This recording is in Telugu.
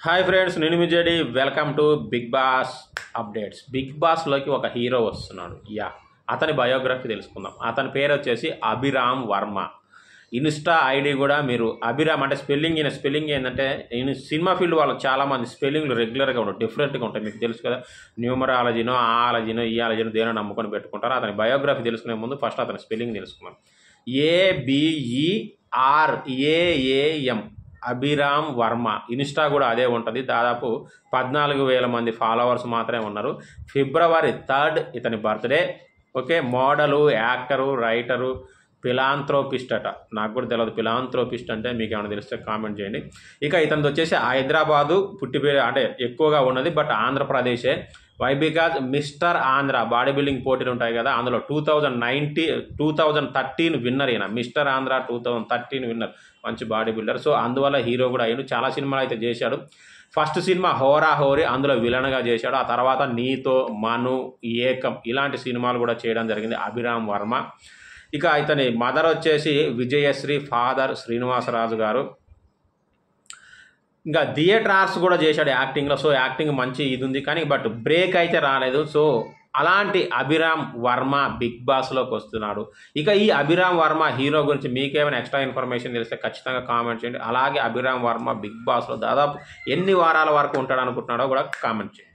హాయ్ ఫ్రెండ్స్, నేను మీ JD. Welcome to Bigg Boss updates. బిగ్ బాస్లోకి ఒక హీరో వస్తున్నాడు. అతని బయోగ్రఫీ తెలుసుకుందాం. అతని పేరు వచ్చేసి అభిరామ్ వర్మ. ఇన్స్టా ఐడి కూడా మీరు అభిరామ్ అంటే స్పెల్లింగ్ ఏంటంటే సినిమా ఫీల్డ్ వాళ్ళకి చాలామంది స్పెల్లింగ్లు రెగ్యులర్గా ఉండవు, డిఫరెంట్గా ఉంటాయి. మీకు తెలుసు కదా, న్యూమరాలజీనో ఆలజీనో ఈ ఆలజీనో దేనో నమ్ముకొని పెట్టుకుంటారు. అతని బయోగ్రఫీ తెలుసుకునే ముందు ఫస్ట్ అతని స్పెల్లింగ్ తెలుసుకున్నాం. ABERAAM అభిరామ్ వర్మ. ఇన్స్టా కూడా అదే ఉంటుంది. దాదాపు 14,000 మంది ఫాలోవర్స్ మాత్రమే ఉన్నారు. February 3 ఇతని birthday. Okay, model, actor, writer, philanthropist అట. నాకు కూడా తెలియదు ఫిలాంథ్రోపిస్ట్ అంటే, మీకు ఏమైనా తెలిస్తే కామెంట్ చేయండి. ఇక ఇతనిది వచ్చేసి హైదరాబాదు పుట్టి పేరు అంటే ఎక్కువగా ఉన్నది, బట్ ఆంధ్రప్రదేశే. Why because mister Andhra body building పోటీలు ఉంటాయి కదా, అందులో 2013 విన్నర్ ఈయన. మిస్టర్ ఆంధ్ర 2013 విన్నర్, మంచి బాడీ బిల్డర్. సో అందువల్ల హీరో కూడా అయ్యాడు. చాలా సినిమాలు అయితే చేశాడు. ఫస్ట్ సినిమా హోరా హోరీ, అందులో విలన్గా చేశాడు. ఆ తర్వాత నీతో, మను, ఏకం ఇలాంటి సినిమాలు కూడా చేయడం జరిగింది అభిరామ్ వర్మ. ఇక ఇతని మదర్ వచ్చేసి విజయశ్రీ, ఫాదర్ శ్రీనివాసరాజు గారు. ఇంకా థియేటర్ ఆర్ట్స్ కూడా చేశాడు యాక్టింగ్లో. సో యాక్టింగ్ మంచి ఇది ఉంది, కానీ బట్ బ్రేక్ అయితే రాలేదు. సో అలాంటి అభిరామ్ వర్మ బిగ్ బాస్లోకి వస్తున్నాడు. ఇక ఈ అభిరామ్ వర్మ హీరో గురించి మీకేమైనా ఎక్స్ట్రా ఇన్ఫర్మేషన్ తెలిస్తే ఖచ్చితంగా కామెంట్ చేయండి. అలాగే అభిరామ్ వర్మ బిగ్ బాస్లో దాదాపు ఎన్ని వారాల వరకు ఉంటాడు అనుకుంటున్నాడో కూడా కామెంట్ చేయండి.